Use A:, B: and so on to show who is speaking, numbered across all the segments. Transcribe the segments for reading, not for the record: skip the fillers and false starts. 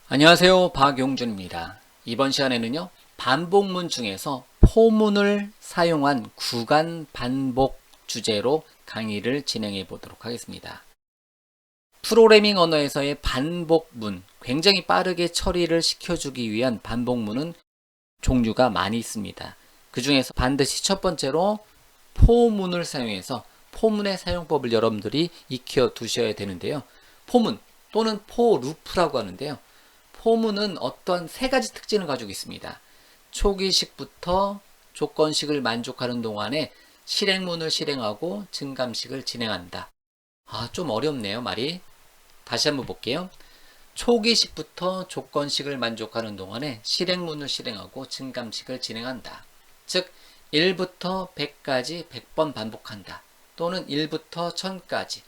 A: 안녕하세요. 박용준입니다. 이번 시간에는요, 반복문 중에서 포문을 사용한 구간 반복 주제로 강의를 진행해 보도록 하겠습니다. 프로그래밍 언어에서의 반복문, 굉장히 빠르게 처리를 시켜주기 위한 반복문은 종류가 많이 있습니다. 그 중에서 반드시 첫 번째로 포문을 사용해서 포문의 사용법을 여러분들이 익혀 두셔야 되는데요. 포문 또는 포루프라고 하는데요. 포문은 어떠한 세 가지 특징을 가지고 있습니다. 초기식부터 조건식을 만족하는 동안에 실행문을 실행하고 증감식을 진행한다. 좀 어렵네요, 말이. 다시 한번 볼게요. 초기식부터 조건식을 만족하는 동안에 실행문을 실행하고 증감식을 진행한다. 즉 1부터 100까지 100번 반복한다. 또는 1부터 1000까지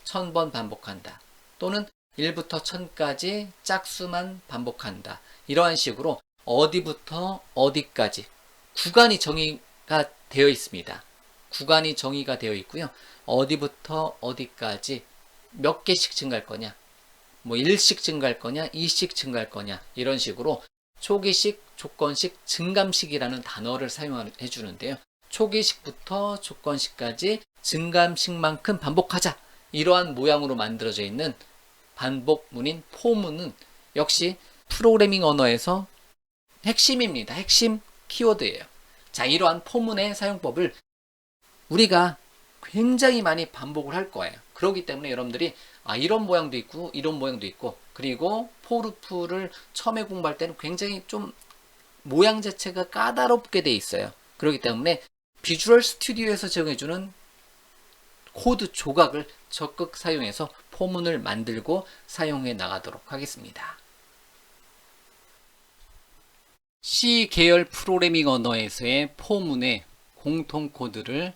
A: 1000번 반복한다. 또는 1부터 1000까지 짝수만 반복한다. 이러한 식으로 어디부터 어디까지 구간이 정의가 되어 있습니다. 구간이 정의가 되어 있고요. 어디부터 어디까지 몇 개씩 증가할 거냐, 뭐 1씩 증가할 거냐, 2씩 증가할 거냐, 이런 식으로 초기식, 조건식, 증감식이라는 단어를 사용해 주는데요. 초기식부터 조건식까지 증감식만큼 반복하자. 이러한 모양으로 만들어져 있는 반복문인 포문은 역시 프로그래밍 언어에서 핵심입니다. 핵심 키워드예요. 자, 이러한 포문의 사용법을 우리가 굉장히 많이 반복을 할 거예요. 그렇기 때문에 여러분들이 이런 모양도 있고 이런 모양도 있고, 그리고 포루프를 처음에 공부할 때는 굉장히 좀 모양 자체가 까다롭게 돼 있어요. 그렇기 때문에 비주얼 스튜디오에서 제공해주는 코드 조각을 적극 사용해서 포문을 만들고 사용해 나가도록 하겠습니다. C 계열 프로그래밍 언어에서의 포문의 공통 코드를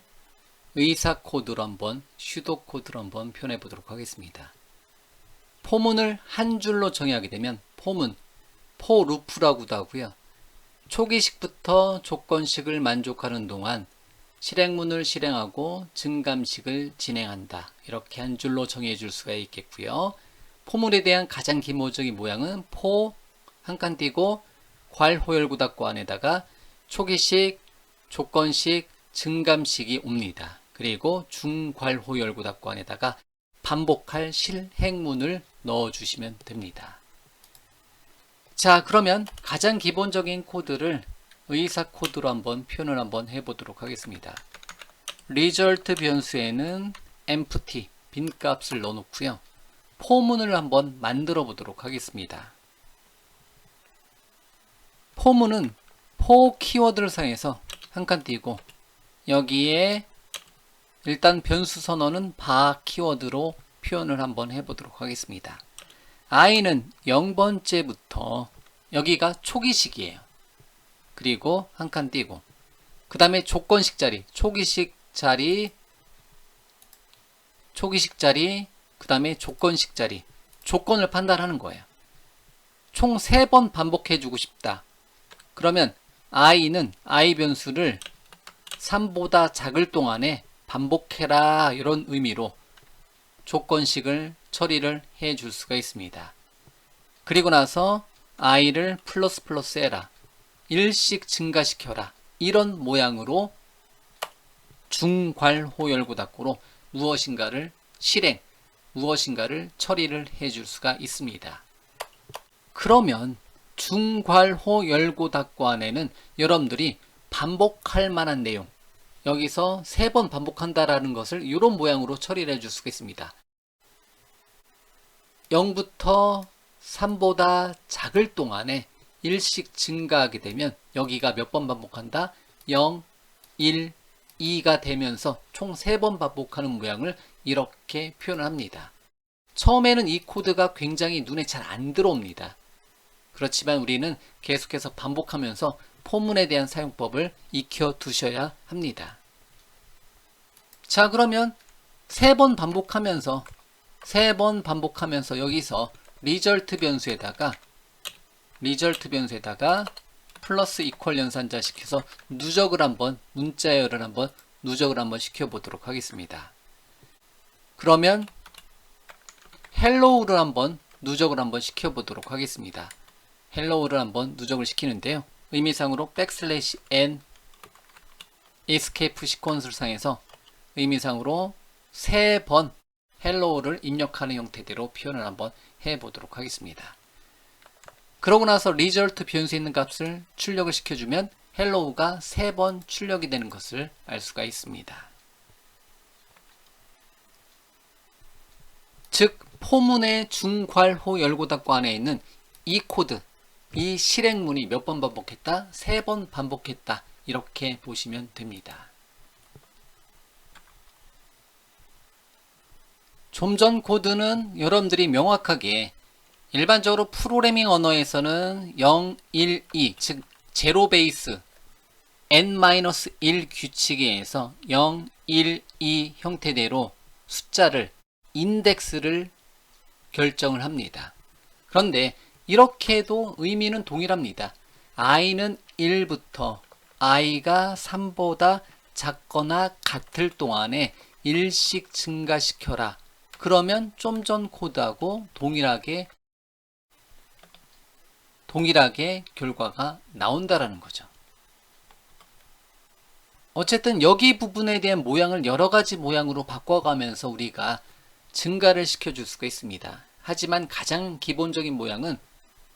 A: 의사 코드로 한번, 슈도 코드로 한번 표현해 보도록 하겠습니다. 포문을 한 줄로 정의하게 되면 포문, 포루프라고도 하고요. 초기식부터 조건식을 만족하는 동안 실행문을 실행하고 증감식을 진행한다. 이렇게 한 줄로 정의해 줄 수가 있겠고요. 포문에 대한 가장 기본적인 모양은 포, 한 칸 띄고 괄호열구 닫고 안에다가 초기식, 조건식, 증감식이 옵니다. 그리고 중괄호열구 닫고 안에다가 반복할 실행문을 넣어주시면 됩니다. 자, 그러면 가장 기본적인 코드를 의사 코드로 한번 표현을 한번 해보도록 하겠습니다. result 변수에는 empty, 빈 값을 넣어놓고요. 포문을 한번 만들어 보도록 하겠습니다. 포문은 포 키워드를 사용해서 한 칸 띄고 여기에 일단 변수 선언은 바 키워드로 표현을 한번 해보도록 하겠습니다. i는 0번째부터 여기가 초기식이에요. 그리고 한 칸 띄고 그 다음에 조건식 자리, 초기식 자리, 그 다음에 조건식 자리, 조건을 판단하는 거예요. 총 3번 반복해 주고 싶다. 그러면 i는 i 변수를 3보다 작을 동안에 반복해라, 이런 의미로 조건식을 처리를 해 줄 수가 있습니다. 그리고 나서 i를 플러스 해라, 1씩 증가시켜라, 이런 모양으로 중괄호열구 닫고로 무엇인가를 실행, 무엇인가를 처리를 해 줄 수가 있습니다. 그러면 중괄호열구 닫고 안에는 여러분들이 반복할 만한 내용, 여기서 3번 반복한다라는 것을 이런 모양으로 처리를 해줄 수가 있습니다. 0부터 3보다 작을 동안에 1씩 증가하게 되면 여기가 몇 번 반복한다? 0, 1, 2가 되면서 총 3번 반복하는 모양을 이렇게 표현을 합니다. 처음에는 이 코드가 굉장히 눈에 잘 안 들어옵니다. 그렇지만 우리는 계속해서 반복하면서 포문에 대한 사용법을 익혀 두셔야 합니다. 자, 그러면 3번 반복하면서 여기서 result 변수에다가 플러스 이퀄 연산자 시켜서 누적을 한번, 문자열을 한번 누적을 한번 시켜보도록 하겠습니다. 그러면 hello를 한번 누적을 한번 시켜보도록 하겠습니다. hello를 한번 누적을 시키는데요. 의미상으로 백슬래시 n escape 시퀀스를 사용해서 의미상으로 3번 hello를 입력하는 형태대로 표현을 한번 해보도록 하겠습니다. 그러고 나서 result 변수에 있는 값을 출력을 시켜주면 hello가 3번 출력이 되는 것을 알 수가 있습니다. 즉 포문의 중괄호 열고 닫고 안에 있는 이 코드, 이 실행문이 몇 번 반복했다? 3번 반복했다. 이렇게 보시면 됩니다. 좀 전 코드는 여러분들이 명확하게 일반적으로 프로그래밍 언어에서는 0, 1, 2, 즉 제로 베이스 n-1 규칙에 의해서 0, 1, 2 형태대로 숫자를 인덱스를 결정을 합니다. 그런데 이렇게도 의미는 동일합니다. i는 1부터 i가 3보다 작거나 같을 동안에 1씩 증가시켜라. 그러면 좀 전 코드하고 동일하게 결과가 나온다라는 거죠. 어쨌든 여기 부분에 대한 모양을 여러 가지 모양으로 바꿔가면서 우리가 증가를 시켜줄 수가 있습니다. 하지만 가장 기본적인 모양은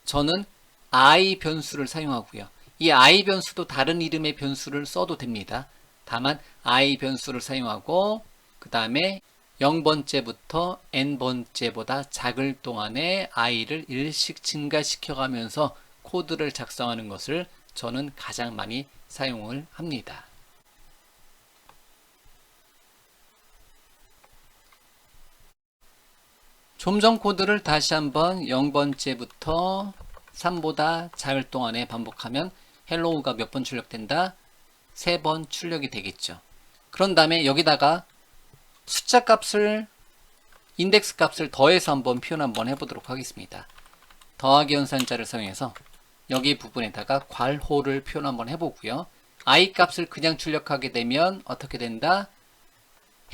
A: 저는 i 변수를 사용하고요. 이 i 변수도 다른 이름의 변수를 써도 됩니다. 다만 i 변수를 사용하고 그 다음에 0번째부터 n번째보다 작을 동안에 i를 1씩 증가시켜 가면서 코드를 작성하는 것을 저는 가장 많이 사용을 합니다. 좀 전 코드를 다시 한번 0번째부터 3보다 작을 동안에 반복하면 hello가 몇 번 출력된다? 3번 출력이 되겠죠. 그런 다음에 여기다가 숫자 값을 인덱스 값을 더해서 한번 표현 한번 해보도록 하겠습니다. 더하기 연산자를 사용해서 여기 부분에다가 괄호를 표현 한번 해보고요. i 값을 그냥 출력하게 되면 어떻게 된다?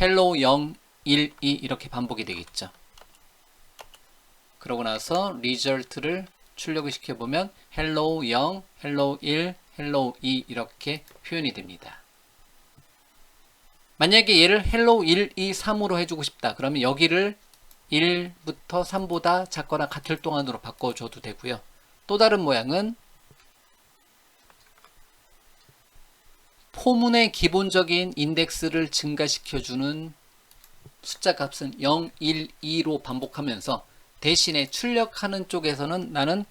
A: hello 0, 1, 2 이렇게 반복이 되겠죠. 그러고 나서 result를 출력을 시켜보면 hello 0, hello 1, hello 2 이렇게 표현이 됩니다. 만약에 얘를 hello 1, 2, 3으로 해주고 싶다. 그러면 여기를 1부터 3보다 작거나 같을 동안으로 바꿔줘도 되고요. 또 다른 모양은 포문의 기본적인 인덱스를 증가시켜주는 숫자 값은 0, 1, 2로 반복하면서 대신에 출력하는 쪽에서는 나는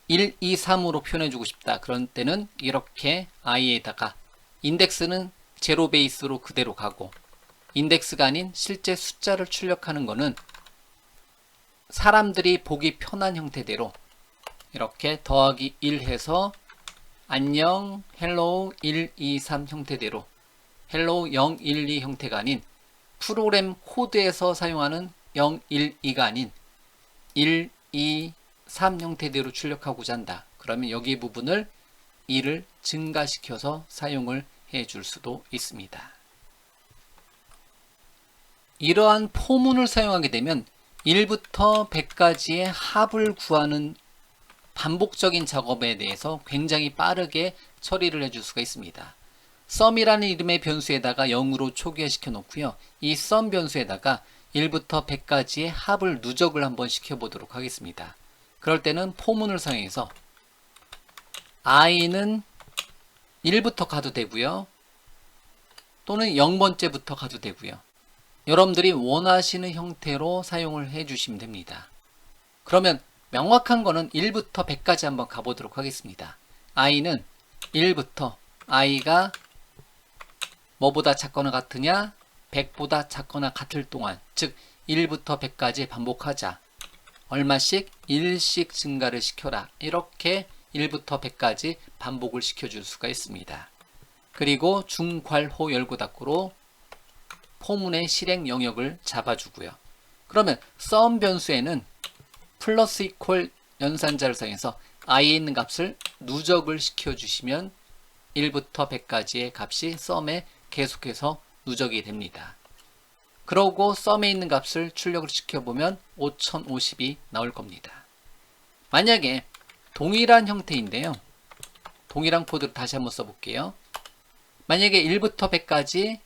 A: 1, 2, 3으로 표현해주고 싶다. 그런 때는 이렇게 i에다가 인덱스는 제로 베이스로 그대로 가고 인덱스가 아닌 실제 숫자를 출력하는 거는 사람들이 보기 편한 형태대로 이렇게 더하기 1 해서 안녕 hello 1, 2, 3 형태대로 hello 0, 1, 2 형태가 아닌 프로그램 코드에서 사용하는 0, 1, 2가 아닌 1, 2, 3 형태대로 출력하고자 한다. 그러면 여기 부분을 1을 증가시켜서 사용을 해줄 수도 있습니다. 이러한 포문을 사용하게 되면 1부터 100까지의 합을 구하는 반복적인 작업에 대해서 굉장히 빠르게 처리를 해줄 수가 있습니다. sum이라는 이름의 변수에다가 0으로 초기화시켜 놓고요. 이 sum 변수에다가 1부터 100까지의 합을 누적을 한번 시켜보도록 하겠습니다. 그럴 때는 포문을 사용해서 i는 1부터 가도 되고요. 또는 0번째부터 가도 되고요. 여러분들이 원하시는 형태로 사용을 해주시면 됩니다. 그러면 명확한 거는 1부터 100까지 한번 가보도록 하겠습니다. i는 1부터 i가 뭐보다 작거나 같으냐? 100보다 작거나 같을 동안, 즉 1부터 100까지 반복하자. 얼마씩? 1씩 증가를 시켜라. 이렇게 1부터 100까지 반복을 시켜줄 수가 있습니다. 그리고 중괄호 열고 닫고로 포문의 실행 영역을 잡아주고요. 그러면 sum 변수에는 플러스 이퀄 연산자를 사용해서 i에 있는 값을 누적을 시켜주시면 1부터 100까지의 값이 sum에 계속해서 누적이 됩니다. 그러고 썸에 있는 값을 출력을 시켜보면 5050이 나올 겁니다. 만약에 동일한 형태인데요. 동일한 코드를 다시 한번 써볼게요. 만약에 1부터 100까지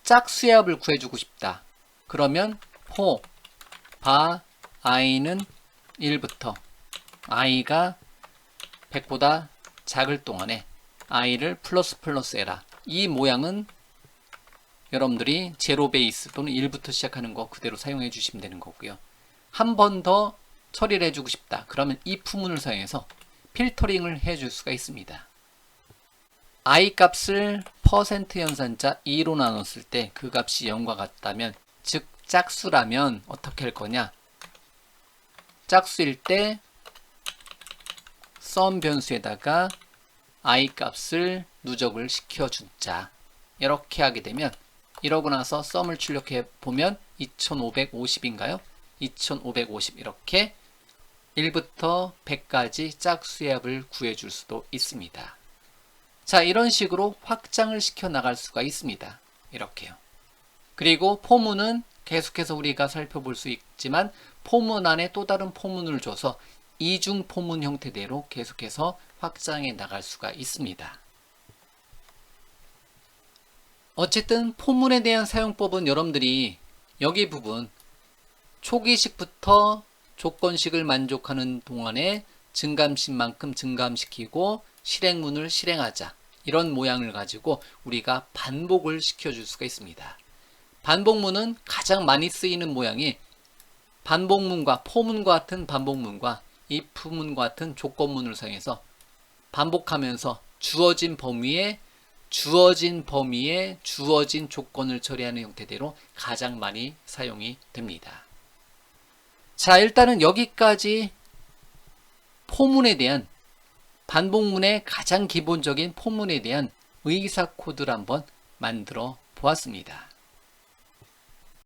A: 짝수의 합을 구해주고 싶다. 그러면 for 바 i는 1부터 i가 100보다 작을 동안에 i를 플러스 해라. 이 모양은 여러분들이 제로 베이스 또는 1부터 시작하는 거 그대로 사용해 주시면 되는 거고요. 한 번 더 처리를 해주고 싶다. 그러면 if 문을 사용해서 필터링을 해줄 수가 있습니다. i 값을 퍼센트 연산자 2로 나눴을 때 그 값이 0과 같다면, 즉 짝수라면 어떻게 할 거냐? 짝수일 때 sum 변수에다가 i 값을 누적을 시켜주자. 이렇게 하게 되면, 이러고 나서 sum을 출력해 보면 2550인가요? 2550 이렇게 1부터 100까지 짝수의 합을 구해줄 수도 있습니다. 자, 이런 식으로 확장을 시켜 나갈 수가 있습니다. 이렇게요. 그리고 포문은 계속해서 우리가 살펴볼 수 있지만 포문 안에 또 다른 포문을 줘서 이중 포문 형태대로 계속해서 확장해 나갈 수가 있습니다. 어쨌든 포문에 대한 사용법은 여러분들이 여기 부분 초기식부터 조건식을 만족하는 동안에 증감식만큼 증감시키고 실행문을 실행하자. 이런 모양을 가지고 우리가 반복을 시켜줄 수가 있습니다. 반복문은 가장 많이 쓰이는 모양이 반복문과 포문과 같은 반복문과 if문과 같은 조건문을 사용해서 반복하면서 주어진 범위에 주어진 조건을 처리하는 형태대로 가장 많이 사용이 됩니다. 자, 일단은 여기까지 포문에 대한 반복문의 가장 기본적인 포문에 대한 의사 코드를 한번 만들어 보았습니다.